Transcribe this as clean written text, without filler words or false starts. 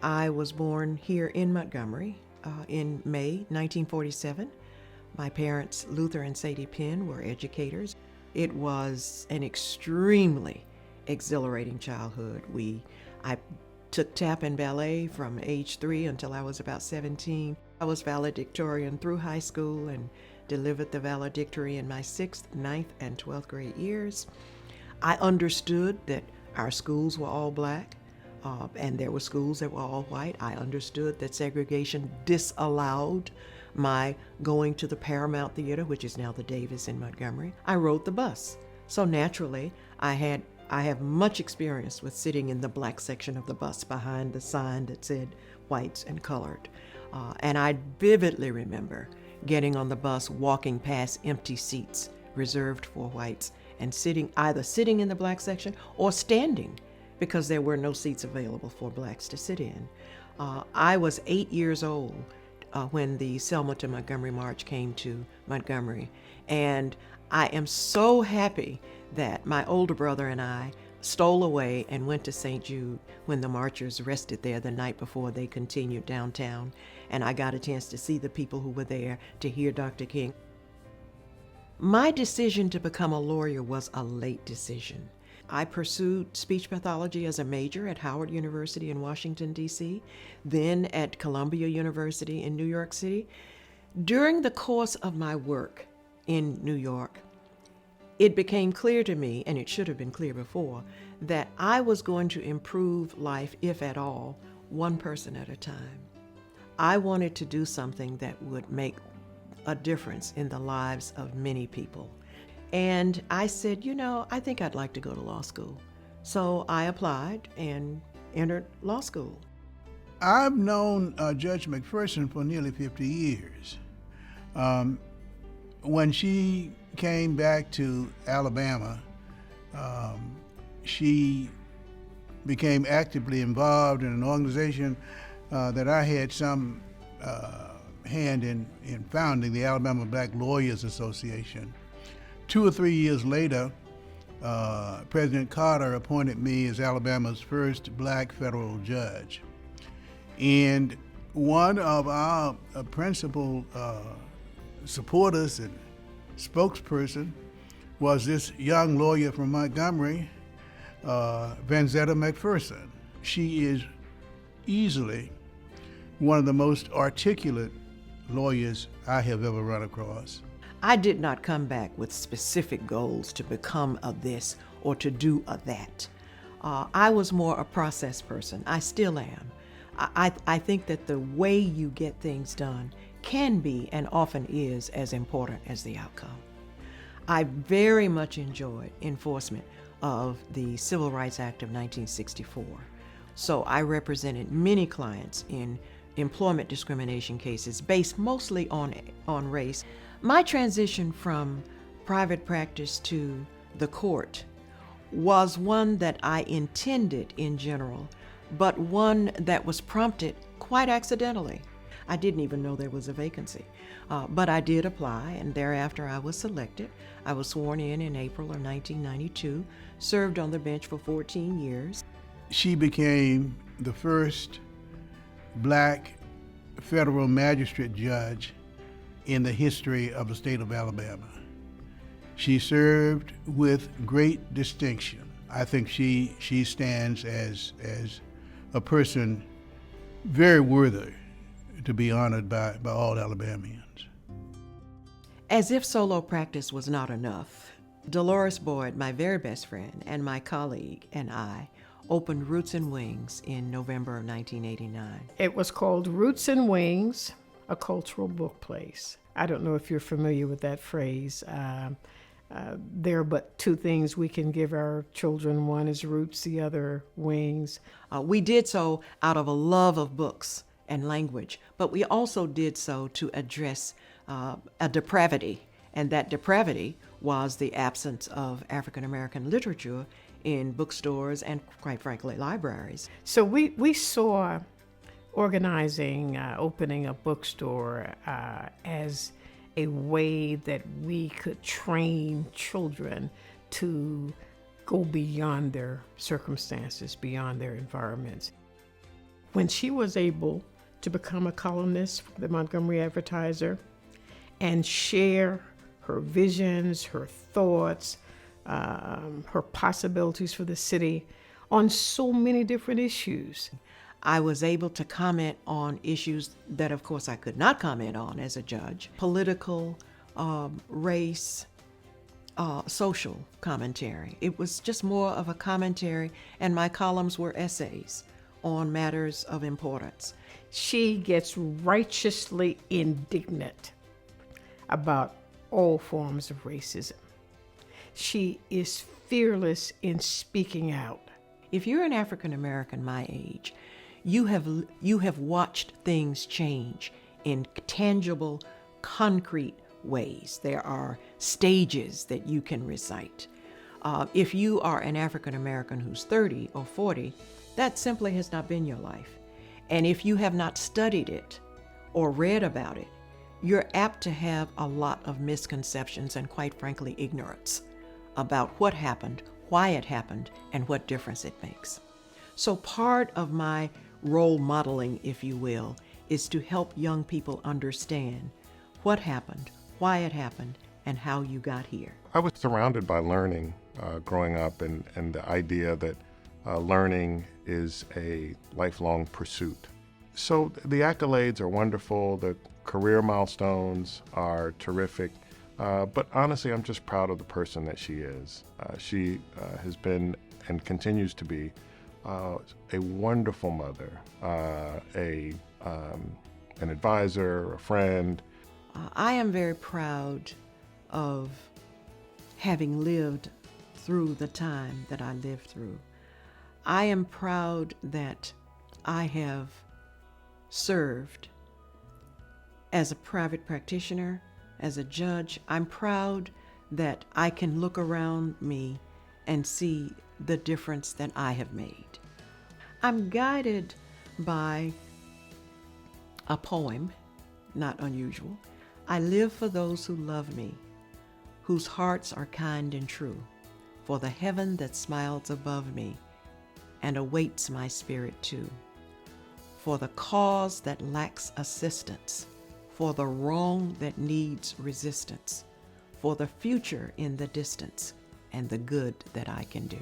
I was born here in Montgomery in May 1947. My parents, Luther and Sadie Penn, were educators. It was an extremely exhilarating childhood. I took tap and ballet from age 3 until I was about 17. I was valedictorian through high school and delivered the valedictory in my 6th, 9th, and 12th grade years. I understood that our schools were all black, and there were schools that were all white. I understood that segregation disallowed my going to the Paramount Theater, which is now the Davis in Montgomery. I rode the bus. So naturally, I have much experience with sitting in the black section of the bus behind the sign that said whites and colored. And I vividly remember getting on the bus, walking past empty seats reserved for whites, and either sitting in the black section or standing because there were no seats available for blacks to sit in. I was 8 years old when the Selma to Montgomery March came to Montgomery. And I am so happy that my older brother and I stole away and went to St. Jude when the marchers rested there the night before they continued downtown. And I got a chance to see the people who were there, to hear Dr. King. My decision to become a lawyer was a late decision. I pursued speech pathology as a major at Howard University in Washington, D.C., then at Columbia University in New York City. During the course of my work in New York, it became clear to me, and it should have been clear before, that I was going to improve life, if at all, one person at a time. I wanted to do something that would make a difference in the lives of many people. And I said, I think I'd like to go to law school. So I applied and entered law school. I've known Judge McPherson for nearly 50 years. When she came back to Alabama, she became actively involved in an organization that I had some hand in founding, the Alabama Black Lawyers Association. 2 or 3 years later, President Carter appointed me as Alabama's first black federal judge. And one of our principal supporters and spokesperson was this young lawyer from Montgomery, Vanzetta McPherson. She is easily one of the most articulate lawyers I have ever run across. I did not come back with specific goals to become a this or to do a that. I was more a process person. I still am. I think that the way you get things done can be and often is as important as the outcome. I very much enjoyed enforcement of the Civil Rights Act of 1964. So I represented many clients in employment discrimination cases based mostly on race. My transition from private practice to the court was one that I intended in general, but one that was prompted quite accidentally. I didn't even know there was a vacancy, but I did apply, and thereafter I was selected. I was sworn in April of 1992, served on the bench for 14 years. She became the first black federal magistrate judge in the history of the state of Alabama. She served with great distinction. I think she stands as a person very worthy to be honored by all Alabamians. As if solo practice was not enough, Delores Boyd, my very best friend and my colleague, and I opened Roots and Wings in November of 1989. It was called Roots and Wings, a cultural book place. I don't know if you're familiar with that phrase. There are but two things we can give our children. One is roots, the other wings. We did so out of a love of books and language, but we also did so to address a depravity, and that depravity was the absence of African American literature in bookstores and, quite frankly, libraries. So we saw organizing, opening a bookstore as a way that we could train children to go beyond their circumstances, beyond their environments. When she was able to become a columnist for the Montgomery Advertiser and share her visions, her thoughts, her possibilities for the city on so many different issues. I was able to comment on issues that, of course, I could not comment on as a judge: political, race, social commentary. It was just more of a commentary, and my columns were essays on matters of importance. She gets righteously indignant about all forms of racism. She is fearless in speaking out. If you're an African American my age, you have watched things change in tangible, concrete ways. There are stages that you can recite. If you are an African American who's 30 or 40, that simply has not been your life. And if you have not studied it or read about it, you're apt to have a lot of misconceptions and, quite frankly, ignorance about what happened, why it happened, and what difference it makes. So part of my role modeling, if you will, is to help young people understand what happened, why it happened, and how you got here. I was surrounded by learning growing up, and the idea that learning is a lifelong pursuit. So the accolades are wonderful, the career milestones are terrific, but honestly, I'm just proud of the person that she is. She has been and continues to be a wonderful mother, an advisor, a friend. I am very proud of having lived through the time that I lived through. I am proud that I have served as a private practitioner, as a judge. I'm proud that I can look around me and see the difference that I have made. I'm guided by a poem, not unusual. I live for those who love me, whose hearts are kind and true, for the heaven that smiles above me and awaits my spirit too, for the cause that lacks assistance, for the wrong that needs resistance, for the future in the distance, and the good that I can do.